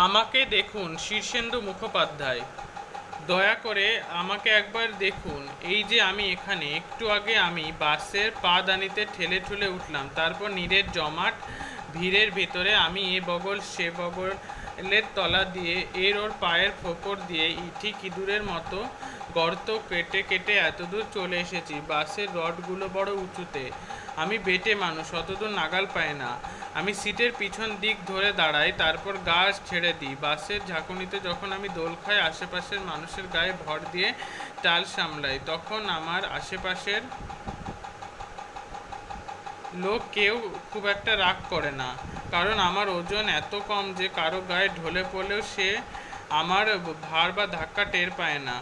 আমাকে দেখুন শীর্ষেন্দু মুখোপাধ্যায়। দয়া করে আমাকে একবার দেখুন। এই যে আমি এখানে একটু আগে আমি বাসের পাদানিতে ঠেলে ঠুলে উঠলাম, তারপর নীরের জমাট ভিড়ের ভেতরে আমি এ বগল সে বগলের তলা দিয়ে এর ওর পায়ের ফোকর দিয়ে ঠিক ইঁদুরের মতো গর্ত কেটে কেটে এতদূর চলে এসেছি। বাসের রডগুলো বড় উঁচুতে, আমি বেটে মানুষ, অতদূর নাগাল পায় না। আমি সিটের পিছন দিক ধরে দাঁড়াই, তারপর গা ছেড়ে দিই। বাসের ঝাঁকুনিতে যখন আমি দোল খাই, আশেপাশের মানুষের গায়ে ভর দিয়ে টাল সামলাই, তখন আমার আশেপাশের লোক কেউ খুব একটা রাগ করে না, কারণ আমার ওজন এত কম যে কারো গায়ে ঢলে পড়লেও সে আমার ভার বা ধাক্কা টের পায় না।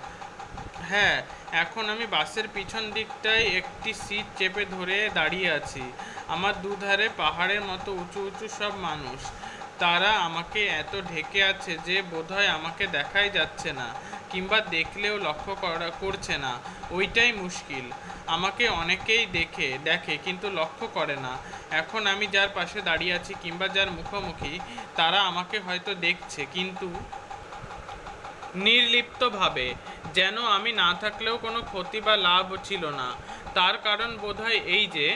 হ্যাঁ, এখন আমি বাসের পিছন দিকটায় একটি সিট চেপে ধরে দাঁড়িয়ে আছি। আমার দুধারে পাহাড়ের মতো উঁচু উঁচু সব মানুষ। তারা আমাকে এত ঢেকে আছে যে বোধহয় আমাকে দেখাই যাচ্ছে না, কিংবা দেখলেও লক্ষ্য করছে না। ওইটাই মুশকিল। আমাকে অনেকেই দেখে কিন্তু লক্ষ্য করে না। এখন আমি যার পাশে দাঁড়িয়ে আছি কিংবা যার মুখোমুখি, তারা আমাকে হয়তো দেখছে, কিন্তু নির্লিপ্তভাবে, যেন আমি না থাকলেও কোনো ক্ষতি বা লাভ ছিল না। তার কারণ বোধহয় এই যে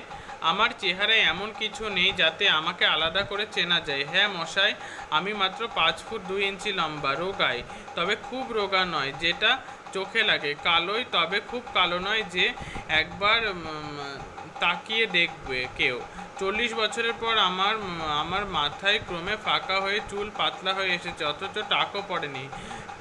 আমার চেহারায় এমন কিছু নেই যাতে আমাকে আলাদা করে চেনা যায়। হ্যাঁ মশাই, আমি মাত্র 5 ফুট 2 ইঞ্চি লম্বা, রোগাই, তবে খুব রোগা নয় যেটা চোখে লাগে, কালোই, তবে খুব কালো নয় যে একবার তাকিয়ে দেখবে কেউ। 40 বছরের পর আমার মাথায় ক্রমে ফাঁকা হয়ে চুল পাতলা হয়ে এসেছে, অথচ টাকও পড়েনি।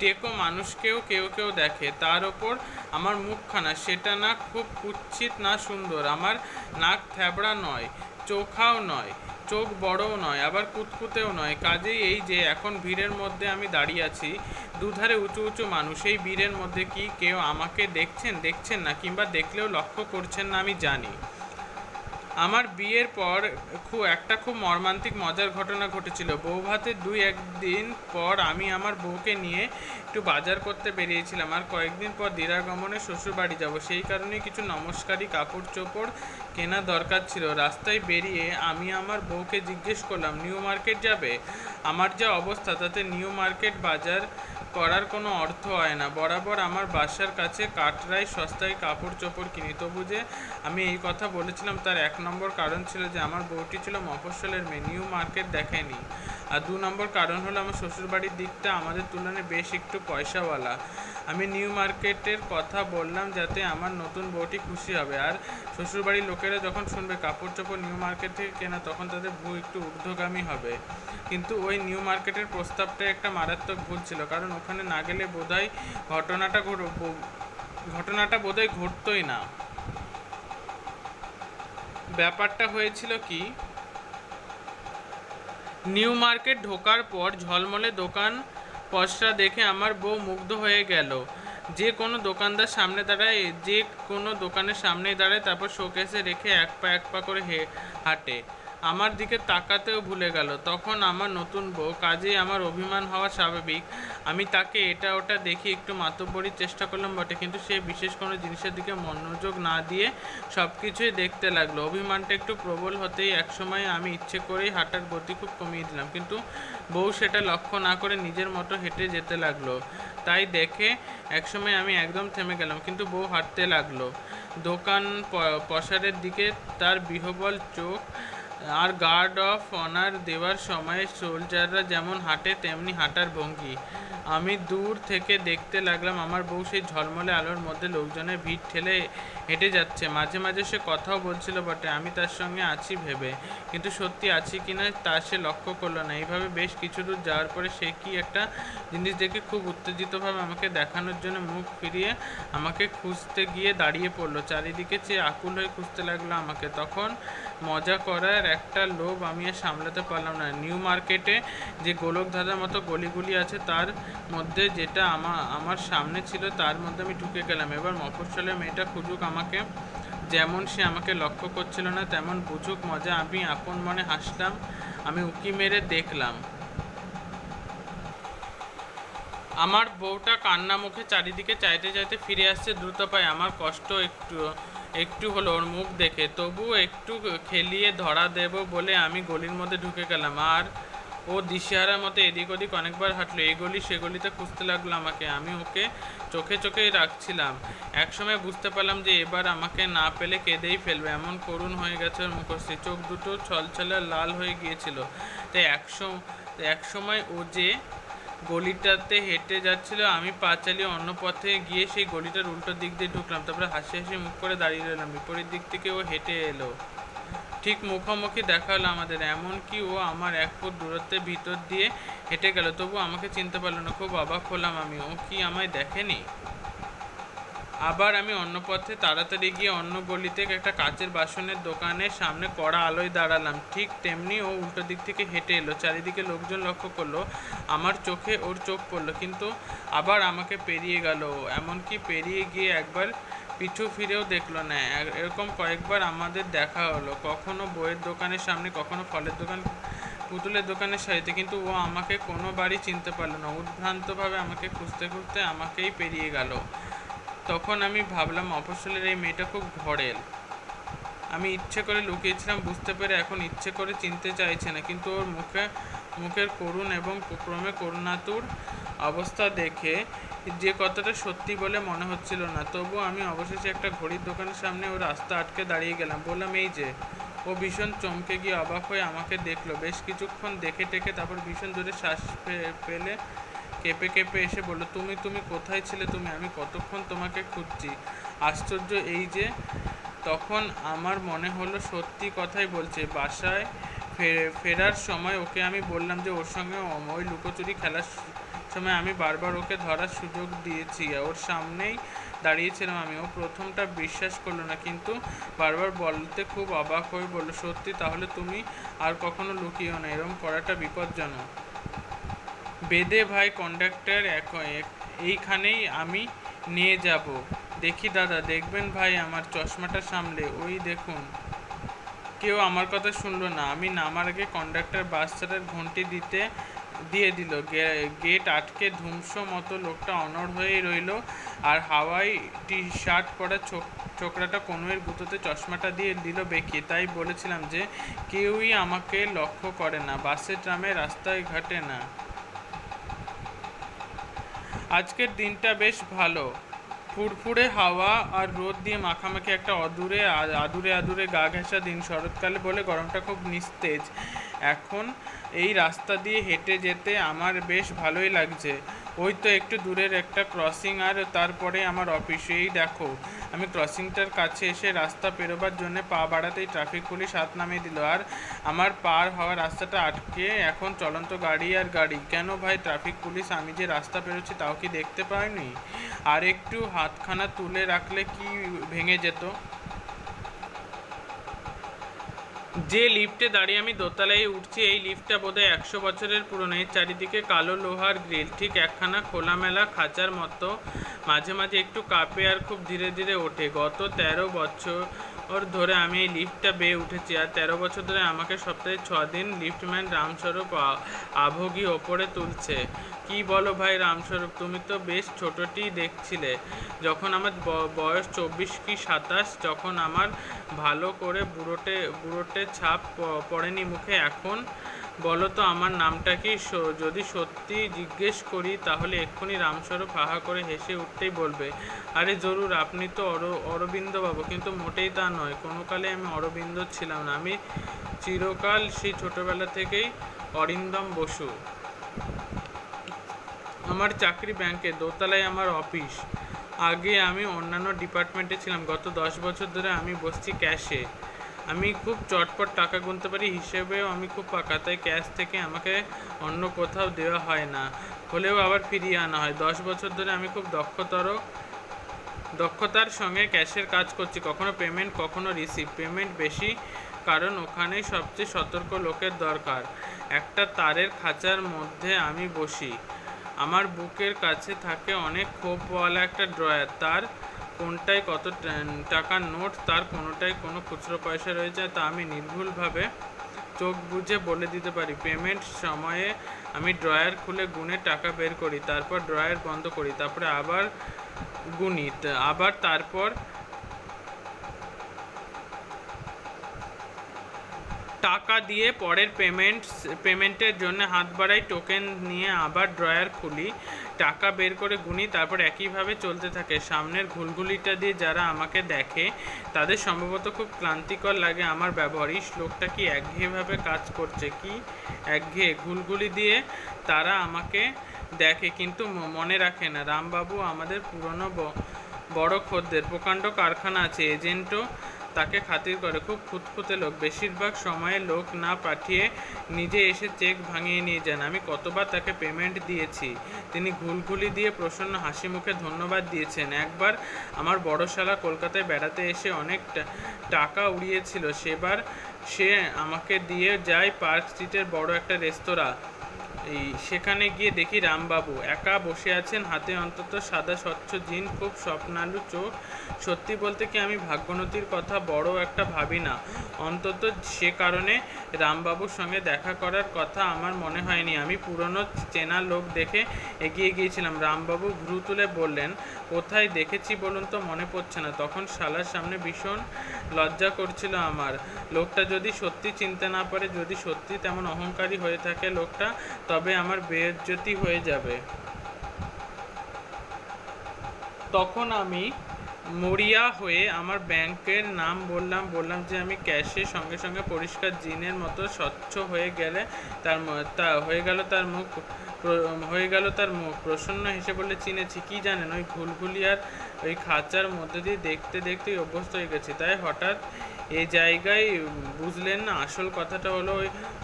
টেকো মানুষকেও কেউ কেউ দেখে। তার ওপর আমার মুখখানা, সেটা না খুব কুৎসিত না সুন্দর। আমার নাক থ্যাবড়া নয়, চোখাও নয়, চোখ বড়ও নয়, আবার কুতকুতেও নয়। কাজেই এই যে এখন ভিড়ের মধ্যে আমি দাঁড়িয়ে আছি, দুধারে উঁচু উঁচু মানুষ, এই ভিড়ের মধ্যে কি কেউ আমাকে দেখছেন না, কিংবা দেখলেও লক্ষ্য করছেন না আমি জানি। আমার বিয়ের পর খুব মর্মান্তিক মজার ঘটনা ঘটেছিল। বউভাতের 2-1 দিন পর আমি আমার বউকে নিয়ে একটু বাজার করতে বেরিয়েছিলাম, আর কয়েকদিন পর দিরাগমনে শ্বশুরবাড়ি যাব। সেই কারণে কিছু নমস্কারী কাপড় চোপড় কেনা দরকার ছিল। রাস্তায় বেরিয়ে আমি আমার বউকে জিজ্ঞেস করলাম, নিউ মার্কেট যাবে? আমার যা অবস্থা তাতে নিউ মার্কেট বাজার করার কোনো অর্থ হয় না। বরাবর আমার বাসার কাছে কাটরায় সস্তায় কাপড় চোপড় কিনি। তবু যে আমি এই কথা বলেছিলাম তার 1 নম্বর কারণ ছিল যে আমার বউটি ছিল মফস্বলের মেয়ে, নিউ মার্কেট দেখেনি। আর 2 নম্বর কারণ হলো আমার শ্বশুরবাড়ির দিকটা আমাদের তুলনায় বেশ একটু পয়সাওয়ালা। আমি নিউ মার্কেটের কথা বললাম যাতে আমার নতুন বউটি খুশি হবে, আর শ্বশুরবাড়ির লোকেরা যখন শুনবে কাপড় চোপড় নিউ মার্কেট থেকে কেনা, তখন তাদের ভুল একটু ঊর্ধ্বগামী হবে। কিন্তু ওই নিউ মার্কেটের প্রস্তাবটা একটা মারাত্মক ভুল ছিল, কারণ ওখানে না গেলে বোধহয় ঘটনাটা বোধহয় ঘটতই না। ব্যাপারটা হয়েছিল কি, নিউ মার্কেট ঢোকার পর ঝলমলে দোকান পসরা দেখে আমার বউ মুগ্ধ হয়ে গেল। যে কোনো দোকানের সামনেই দাঁড়ায়, তারপর শোকেসে রেখে এক পা করে হাঁটে। আমার দিকে তাকাতেও ভুলে গেল। তখন আমার নতুন বউ, কাজেই আমার অভিমান হওয়া স্বাভাবিক। আমি তাকে এটা ওটা দেখি একটু মাতব্বরির চেষ্টা করলাম বটে, কিন্তু সে বিশেষ কোনো জিনিসের দিকে মনোযোগ না দিয়ে সব কিছুই দেখতে লাগলো। অভিমানটা একটু প্রবল হতেই একসময় আমি ইচ্ছে করেই হাঁটার গতি খুব কমিয়ে দিলাম, কিন্তু বউ সেটা লক্ষ্য না করে নিজের মতো হেঁটে যেতে লাগলো। তাই দেখে একসময় আমি একদম থেমে গেলাম, কিন্তু বউ হাঁটতে লাগলো দোকান পসারের দিকে। তার বিহ্বল চোখ আর গার্ড অফ অনার দেওয়ার সময় সোলজাররা যেমন হাঁটে তেমনি হাঁটার ভঙ্গি। আমি দূর থেকে দেখতে লাগলাম আমার বউ সেই ঝলমলে আলোর মধ্যে লোকজনের ভিড় ঠেলে হেঁটে যাচ্ছে। মাঝে মাঝে সে কথাও বলছিল বটে, আমি তার সঙ্গে আছি ভেবে, কিন্তু সত্যি আছি কিনা তা সে লক্ষ্য করলো না। এইভাবে বেশ কিছু দূর যাওয়ার পরে সে কি একটা জিনিস দেখে খুব উত্তেজিতভাবে আমাকে দেখানোর জন্য মুখ ফিরিয়ে আমাকে খুঁজতে গিয়ে দাঁড়িয়ে পড়লো। চারিদিকে চেয়ে আকুল হয়ে খুঁজতে লাগলো আমাকে। তখন মজা করার একটা লোভ আমি আর সামলাতে পারলাম না। নিউ মার্কেটে যে গোলকধাঁধার মতো গলিগুলি আছে, তার মধ্যে যেটা আমার সামনে ছিল তার মধ্যে আমি ঢুকে গেলাম। এবার মফস্বলের মেয়েটা খুঁজুক আমাকে, যেমন সে আমাকে লক্ষ্য করছিল না তেমন বুঝুক মজা। আমি আপন মনে হাসলাম। আমি উঁকি মেরে দেখলাম আমার বউটা কান্না মুখে চারিদিকে চাইতে চাইতে ফিরে আসছে দ্রুত পায়ে। আমার কষ্ট একটু হলো ওর মুখ দেখে, তবু একটু খেলিয়ে ধরা দেব বলে আমি গলির মধ্যে ঢুকে গেলাম। আর ও দিশেহারার মতো এদিক ওদিক অনেকবার হাঁটলো, এই গলি সে গলিতে খুঁজতে লাগলো আমাকে। আমি ওকে চোখে চোখেই রাখছিলাম। একসময় বুঝতে পারলাম যে এবার আমাকে না পেলে কেঁদেই ফেলবে, এমন করুণ হয়ে গেছে ওর মুখশ্রী। চোখ দুটো ছলছলে লাল হয়ে গিয়েছিল। তাই এক সময় ও যে গলিটাতে হেঁটে যাচ্ছিল, আমি পা চালিয়ে অন্য পথে গিয়ে সেই গলিটার উল্টো দিক দিয়ে ঢুকলাম। তারপরে হাসি হাসি মুখ করে দাঁড়িয়ে রইলাম। বিপরীত দিক থেকে ও হেঁটে এলো। ঠিক মুখোমুখি দেখা হলো আমাদের। এমনকি ও আমার 1 ফুট দূরত্বের ভিতর দিয়ে হেঁটে গেল, তবু আমাকে চিনতে পারলো না। খুব অবাক হলাম আমি, ও কি আমায় দেখেনি? আবার আমি অন্য পথে তাড়াতাড়ি গিয়ে অন্য গলিতে একটা কাচের বাসনের দোকানের সামনে কড়া আলোয় দাঁড়ালাম। ঠিক তেমনি ও উল্টো দিক থেকে হেঁটে এলো। চারিদিকে লোকজন লক্ষ্য করলো। আমার চোখে ওর চোখ পড়লো, কিন্তু আবার আমাকে পেরিয়ে গেল। এমনকি পেরিয়ে গিয়ে একবার পিছু ফিরেও দেখলো না। এরকম কয়েকবার আমাদের দেখা হলো, কখনো বইয়ের দোকানের সামনে, কখনো ফলের দোকান, পুতুলের দোকানের সারিতে। কিন্তু ও আমাকে কোনোবারই চিনতে পারলো না। উদ্ভ্রান্তভাবে আমাকে খুঁজতে খুঁজতে আমাকেই পেরিয়ে গেল। তখন আমি ভাবলাম, মফস্বলের এই মেয়েটা খুব ঘরেল। আমি ইচ্ছে করে লুকিয়েছিলাম বুঝতে পেরে, এখন ইচ্ছে করে চিনতে চাইছে না। কিন্তু ওর মুখের করুণ এবং ক্রমে করুণাতুর অবস্থা দেখে যে কথাটা সত্যি বলে মনে হচ্ছিল না। তবু আমি অবশেষে একটা ঘড়ির দোকানের সামনে ও রাস্তা আটকে দাঁড়িয়ে গেলাম। বললাম, এই যে। ও ভীষণ চমকে গিয়ে অবাক হয়ে আমাকে দেখলো বেশ কিছুক্ষণ দেখে টেকে। তারপর ভীষণ জোরে শ্বাস ফেলে কেঁপে কেঁপে এসে বলল, তুমি কোথায় ছিলে? আমি কতক্ষণ তোমাকে খুঁজছি। আশ্চর্য এই যে। তখন আমার মনে হলো সত্যি কথাই বলছে। বাসায় ফেরার সময় ওকে আমি বললাম যে ওর সঙ্গে ওই লুকোচুরি খেলার সময় আমি বারবার ওকে ধরার সুযোগ দিয়েছি। ওর সামনেই দাঁড়িয়েছিলাম আমি। ও প্রথমটা বিশ্বাস করলো না, কিন্তু বারবার বলতে খুব অবাক হয়ে বলল, সত্যি? তাহলে তুমি আর কখনো লুকিও না, এরকম করাটা বিপজ্জনক। বেদে ভাই কন্ডাক্টর, এইখানেই আমি নিয়ে যাব। দেখি দাদা, দেখবেন ভাই আমার চশমাটা সামলে। ওই দেখুন। কেউ আমার কথা শুনলো না। আমি নামার আগে কন্ডাক্টর বাস ছাড়ার ঘন্টি দিয়ে দিল। গেট আটকে ধুমসো মতো লোকটা অনড় হয়েই রইল। আর হাওয়াই টি শার্ট পরা ছোকরাটা কনুয়ের গুঁতোতে চশমাটা দিয়ে দিল বেঁকিয়ে। তাই বলেছিলাম যে কেউই আমাকে লক্ষ্য করে না, বাসে ট্রামে রাস্তায় ঘাটে না। আজকের দিনটা বেশ ভালো। ফুরফুরে হাওয়া আর রোদ দিয়ে মাখামাখি একটা আদুরে গা ঘেঁষা দিন। শরৎকালে বলে গরমটা খুব নিস্তেজ। এখন এই রাস্তা দিয়ে হেঁটে যেতে আমার বেশ ভালোই লাগছে। ওই তো একটু দূরের একটা ক্রসিং, আর তারপরে আমার অফিস। এই দেখো। আমি ক্রসিংটার কাছে এসে রাস্তা পেরোবার জন্য পা বাড়াতেই ট্রাফিক পুলিশ হাত নামিয়ে দিল। আর আমার পার হওয়ার রাস্তাটা আটকে। এখন চলন্ত গাড়ি আর গাড়ি। কেন ভাই ট্রাফিক পুলিশ, আমি যে রাস্তা পেরোচ্ছি তাও কি দেখতে পাইনি? আর একটু হাতখানা তুলে রাখলে কি ভেঙে যেত? যে লিফটে দাঁড়িয়ে আমি দোতলায় উঠছি, এই লিফটটা বোধহয় 100 বছরের পুরনো। এর চারিদিকে কালো লোহার গ্রিল, ঠিক একখানা খোলামেলা খাঁচার মতো। মাঝে মাঝে একটু কাঁপে আর খুব ধীরে ধীরে ওঠে। গত 13 বছর ধরে আমি এই লিফটটা বেয়ে উঠেছি। আর 13 বছর ধরে আমাকে সপ্তাহে 6 দিন লিফটম্যান রামস্বরূপ আভোগী ওপরে তুলছে। কি বলো ভাই রামস্বরূপ, তুমি তো বেশ ছোটটি দেখছিলে যখন আমার বয়স 24 কি 27, যখন আমার ভালো করে বুড়োটে ছাপ পড়েনি মুখে। এখন বলো তো আমার নামটা কি? যদি সত্যি জিজ্ঞেস করি তাহলে এক্ষুনি রামস্বরূপ হাহা করে হেসে উঠতেই বলবে, আরে জরুর, আপনি তো অরবিন্দবাবু। কিন্তু মোটেই তা নয়। কোনো কালে আমি অরবিন্দ ছিলাম না। আমি চিরকাল সেই ছোটবেলা থেকেই অরিন্দম বসু। আমার চাকরি ব্যাংকে, দোতলায় আমার অফিস। আগে আমি অন্যান্য ডিপার্টমেন্টে ছিলাম। গত 10 বছর ধরে আমি বসছি ক্যাশে। আমি খুব চটপট টাকা গুনতে পারি, হিসেবেও আমি খুব পাকা। তাই ক্যাশ থেকে আমাকে অন্য কোথাও দেওয়া হয় না, হলেও আবার ফিরিয়ে আনা হয়। 10 বছর ধরে আমি খুব দক্ষতার সঙ্গে ক্যাশের কাজ করছি। কখনো পেমেন্ট, কখনো রিসিভ। পেমেন্ট বেশি, কারণ ওখানেই সবচেয়ে সতর্ক লোকের দরকার। একটা তারের খাঁচার মধ্যে আমি বসি। আমার বুকের কাছে থাকে অনেক খোপওয়ালা একটা ড্রয়ার। তার কোনটায় কত টাকার নোট, তার কোনোটায় কোনো খুচরো পয়সা রয়েছে, তা আমি নির্ভুলভাবে চোখ বুজে বলে দিতে পারি। পেমেন্ট সময়ে আমি ড্রয়ার খুলে গুনে টাকা বের করি, তারপর ড্রয়ার বন্ধ করি, তারপরে আবার গুনি, আবার তারপর টাকা দিয়ে পরের পেমেন্টের জন্য হাত বাড়াই, টোকেন নিয়ে আবার ড্রয়ার খুলি, টাকা বের করে গুনি, তারপর একইভাবে চলতে থাকে। সামনের ঘুলঘুলিটা দিয়ে যারা আমাকে দেখে তাদের সম্ভবত খুব ক্লান্তিকর লাগে আমার ব্যবহার। এই লোকটা কি একঘেয়েভাবে কাজ করছে, কি একঘেয়ে ঘুলঘুলি দিয়ে তারা আমাকে দেখে কিন্তু মনে রাখে না। রামবাবু আমাদের পুরনো বড় খদ্দের, প্রকাণ্ড কারখানা আছে, এজেন্টও তাকে খাতির করে। খুব খুঁতখুঁতে লোক, বেশিরভাগ সময়ে লোক না পাঠিয়ে নিজে এসে চেক ভাঙিয়ে নিয়ে যান। আমি কতবার তাকে পেমেন্ট দিয়েছি, তিনি ঘুলঘুলি দিয়ে প্রসন্ন হাসি মুখে ধন্যবাদ দিয়েছেন। একবার আমার বড় শালা কলকাতায় বেড়াতে এসে অনেক টাকা উড়িয়েছিল, সেবার সে আমাকে দিয়ে যায় পার্ক স্ট্রিটের বড় একটা রেস্তোরাঁ। সেখানে গিয়ে দেখি রামবাবু একা বসে আছেন, হাতে অন্তত সাদা স্বচ্ছ জিন, খুব স্বপ্নালু চোখ। সত্যি বলতে কি আমি ভাগ্যনতির কথা বড় একটা ভাবি না, অন্তত সে কারণে রামবাবুর সঙ্গে দেখা করার কথা আমার মনে হয়নি। আমি পুরনো চেনা লোক দেখে এগিয়ে গিয়েছিলাম। রামবাবু ভ্রু তুলে বললেন, কোথায় দেখেছি বলুন তো, মনে পড়ছে না। তখন শালার সামনে ভীষণ লজ্জা করছিল আমার। লোকটা যদি সত্যি চিনতে না পারে, যদি সত্যি তেমন অহংকারী হয়ে থাকে লোকটা, তবে আমার বেইজ্জতি হয়ে যাবে। তখন আমি মরিয়া হয়ে আমার ব্যাংকের নাম বললাম যে আমি ক্যাশে, সঙ্গে সঙ্গে পরিষ্কার জিনের মতো স্বচ্ছ হয়ে গেলে হয়ে গেল তার মুখ। প্রসন্ন হেসে বলে, চিনেছি। কি জানেন, ওই ঘুলঘুলিয়ার ওই খাঁচার মধ্যে দিয়ে দেখতে দেখতেই অভ্যস্ত হয়ে গেছি। তাই হঠাৎ এই জায়গায় বুঝলেন না, আসল কথাটা হলো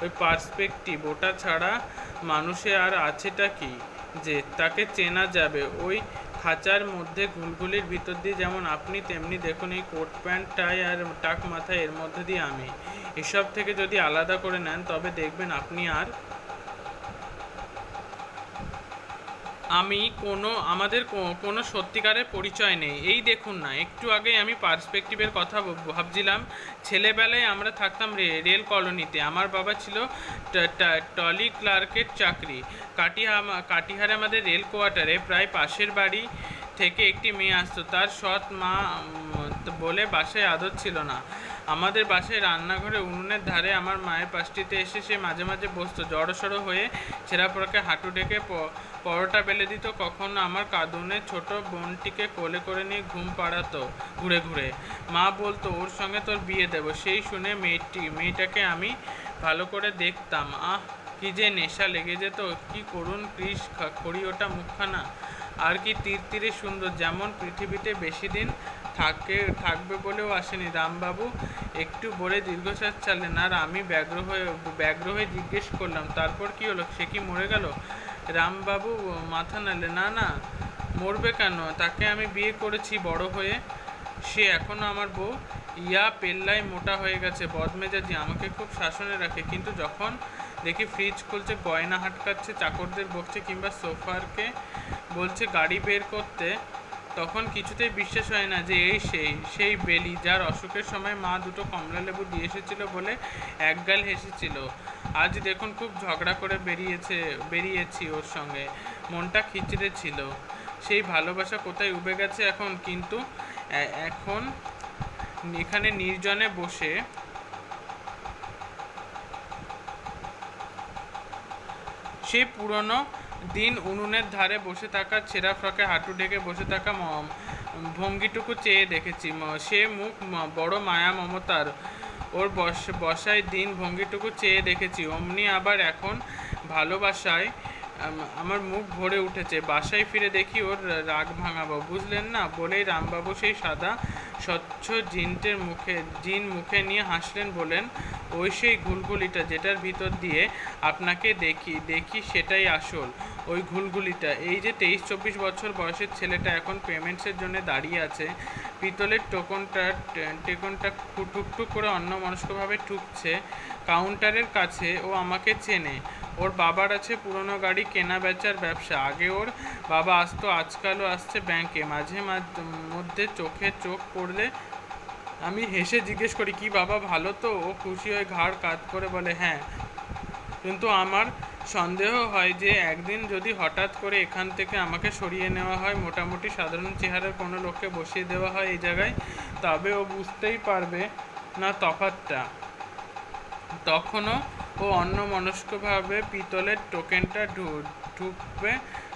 ওই পার্সপেক্টিভ, ওটা ছাড়া মানুষে আর আছেটা কি যে তাকে চেনা যাবে। ওই খাঁচার মধ্যে ঘুলঘুলির ভিতর দিয়ে যেমন আপনি, তেমনি দেখুন এই কোট প্যান্ট টাই আর টাক মাথায়, এর মধ্যে দিয়ে আমি। এসব থেকে যদি আলাদা করে নেন তবে দেখবেন আপনি আর আমাদের কোনো সত্যিকারের পরিচয় নেই। এই দেখুন না, একটু আগেই আমি পার্সপেক্টিভের কথা ভাবছিলাম। ছেলেবেলায় আমরা থাকতাম রেল কলোনিতে। আমার বাবা ছিল টলি ক্লার্কের চাকরি। কাটিহারে আমাদের রেল কোয়ার্টারে প্রায় পাশের বাড়ি থেকে একটি মেয়ে আসতো। তার সৎ মা বলে বাসায় আদর ছিল না। আমাদের বাসায় রান্নাঘরে উনুনের ধারে আমার মায়ের পাশটিতে এসে সে মাঝে মাঝে বসতো, জড়সড়ো হয়ে ছেঁড়া পড়াকে হাঁটু ডেকে পরোটা বেলে দিত। কখনো আমার কাঁদুনে ছোট বোনটিকে কোলে করে নিয়ে ঘুম পাড়াতো ঘুরে ঘুরে। মা বলতো, ওর সঙ্গে তোর বিয়ে দেবো। সেই শুনে মেয়েটাকে আমি ভালো করে দেখতাম। কি যে নেশা লেগে যেত, কি করুণ কৃষ খড়ি ওটা মুখখানা, আর কি তীরে সুন্দর, যেমন পৃথিবীতে বেশি দিন থাকবে বলেও আসেনি। রামবাবু একটু বলে দীর্ঘশ্বাস চালেন, আর আমি ব্যগ্র হয়ে জিজ্ঞেস করলাম, তারপর কি হলো, সে কি মরে গেল? রামবাবু মাথা নাড়লে, না, মরবে কেন, তাকে আমি বিয়ে করেছি বড় হয়ে, সে এখনও আমার বউ। ইয়া পেল্লায় মোটা হয়ে গেছে, বদমেজাজি, আমাকে খুব শাসনে রাখে। কিন্তু যখন দেখি ফ্রিজ খুলছে, গয়না হাটকাচ্ছে, চাকরদের বকছে, কিংবা সোফারকে বলছে গাড়ি বের করতে, তখন কিছুতেই বিশ্বাস হয় না যে সেই বেলি যার অসুখের সময় মা দুটো কমলা লেবু দিয়ে এসেছিল বলে একগাল হেসেছিল। আজ দেখুন খুব ঝগড়া করে বেরিয়েছি ওর সঙ্গে, মনটা খিচড়ে ছিল। সেই ভালোবাসা কোথায় উবে গেছে এখন। কিন্তু এখন এখানে নির্জনে বসে সেই পুরনো দিন, উনুনের ধারে বসে থাকা, ছেঁড়া ফ্রকে হাঁটু ঢেকে বসে থাকা ভঙ্গিটুকু চেয়ে দেখেছি। সে মুখ বড় মায়া মমতার, ওর বসায় দিন ভঙ্গিটুকু চেয়ে দেখেছি। অমনি আবার এখন ভালোবাসায় আমার মুখ ভরে উঠেছে। বাসায় ফিরে দেখি ওর রাগ ভাঙাবো, বুঝলেন না বলেই রামবাবু সেই সাদা স্বচ্ছ জিন মুখে নিয়ে হাসলেন, বলেন, ওই সেই ঘুলঘুলিটা যেটার ভিতর দিয়ে আপনাকে দেখি সেটাই আসল। ওই ঘুলঘুলিটা, এই যে 23-24 বছর বয়সের ছেলেটা এখন পেমেন্টসের জন্য দাঁড়িয়ে আছে, পিতলের টেকনটা ঠুকঠুক করে অন্যমনস্কভাবে ঠুকছে কাউন্টারের কাছে। ও আমাকে চেনে। ওর বাবার আছে পুরনো গাড়ি কেনা বেচার ব্যবসা। আগে ওর বাবা আসতো, আজকালও আসছে ব্যাংকে। মাঝে মধ্যে চোখে চোখ পড়লে আমি হেসে জিজ্ঞেস করি, কি বাবা ভালো তো? ও খুশি হয়ে ঘাড় কাত করে বলে, হ্যাঁ। কিন্তু আমার সন্দেহ হয় যে একদিন যদি হঠাৎ করে এখান থেকে আমাকে সরিয়ে নেওয়া হয়, মোটামুটি সাধারণ চেহারার কোনো লোককে বসিয়ে দেওয়া হয় এই জায়গায়, তবে ও বুঝতেই পারবে না তফাৎটা। তখনও ও অন্যমনস্কভাবে পিতলের টোকেনটা ঢুকবে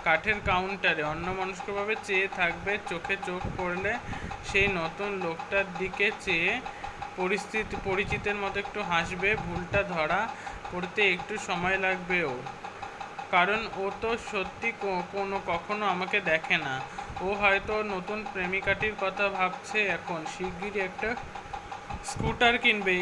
কাঠের কাউন্টারে, অন্যমনস্কভাবে চেয়ে থাকবে। চোখে চোখ পড়লে সেই নতুন লোকটার দিকে চেয়ে পরিচিতের মতো একটু হাসবে। ভুলটা ধরা পড়তে একটু সময় লাগবে ওর, কারণ ও তো সত্যি কখনো আমাকে দেখে না। ও হয়তো নতুন প্রেমিকাটির কথা ভাবছে এখন। শিগগিরই একটা স্কুটার কিনবে।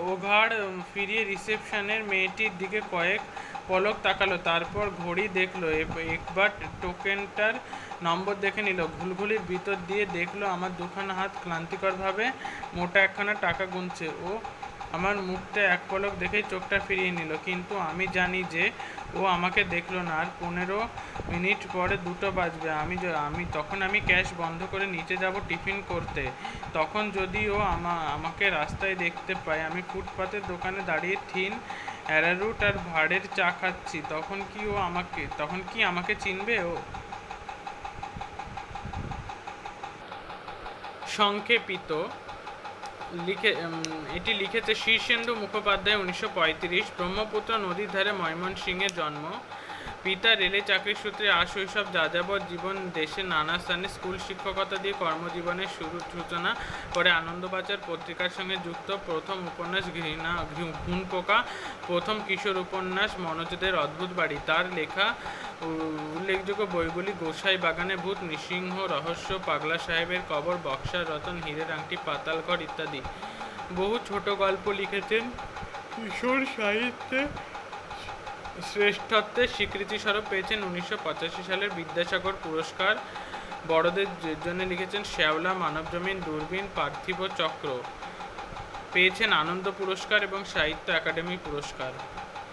ও ঘাড় ফিরিয়ে রিসেপশনের মেয়েটির দিকে কয়েক পলক তাকালো, তারপর ঘড়ি দেখলো, একবার টোকেনটার নম্বর দেখে নিল। ঘুলঘুলির ভিতর দিয়ে দেখলো আমার দুখানা হাত ক্লান্তিকরভাবে মোটা একখানা টাকা গুনছে। ও আমার মুখটা এক পলক দেখেই চোখটা ফিরিয়ে নিল, কিন্তু আমি জানি যে ও আমাকে দেখলো না। আর 15 মিনিট পরে 2টো বাজবে। তখন আমি ক্যাশ বন্ধ করে নিচে যাব টিফিন করতে। তখন যদি ও আমাকে রাস্তায় দেখতে পায়, আমি ফুটপাতের দোকানে দাঁড়িয়ে থিন অ্যারারুট আর ভাঁড়ের চা খাচ্ছি, তখন কি আমাকে চিনবে ও? সংক্ষেপিত এটি লিখেছে শীর্ষেন্দু মুখোপাধ্যায়। 1935, ব্রহ্মপুত্র নদীর ধারে ময়মনসিংহে জন্ম। পিতা রেলে চাকরির সূত্রে আশৈশব যাযাবর জীবন। দেশের নানা স্থানে স্কুল শিক্ষকতা দিয়ে কর্মজীবনের সূচনা করে। আনন্দবাজার পত্রিকার সঙ্গে যুক্ত। প্রথম উপন্যাস ঘুনপোকা, প্রথম কিশোর উপন্যাস মনোজদের অদ্ভুত বাড়ি। তার লেখা উল্লেখযোগ্য বইগুলি গোসাই বাগানে ভূত, নৃসিংহ রহস্য, পাগলা সাহেবের কবর, বক্সার রতন, হীরের আংটি, পাতালঘর ইত্যাদি। বহু ছোট গল্প লিখেছেন। কিশোর সাহিত্যে শ্রেষ্ঠত্বের স্বীকৃতিস্বরূপ পেয়েছেন 1985 সালের বিদ্যাসাগর পুরস্কার। বড়দের জন্য লিখেছেন শ্যাওলা, মানবজমিন, দূরবীন, পার্থিব চক্র। পেয়েছেন আনন্দ পুরস্কার এবং সাহিত্য একাডেমি পুরস্কার।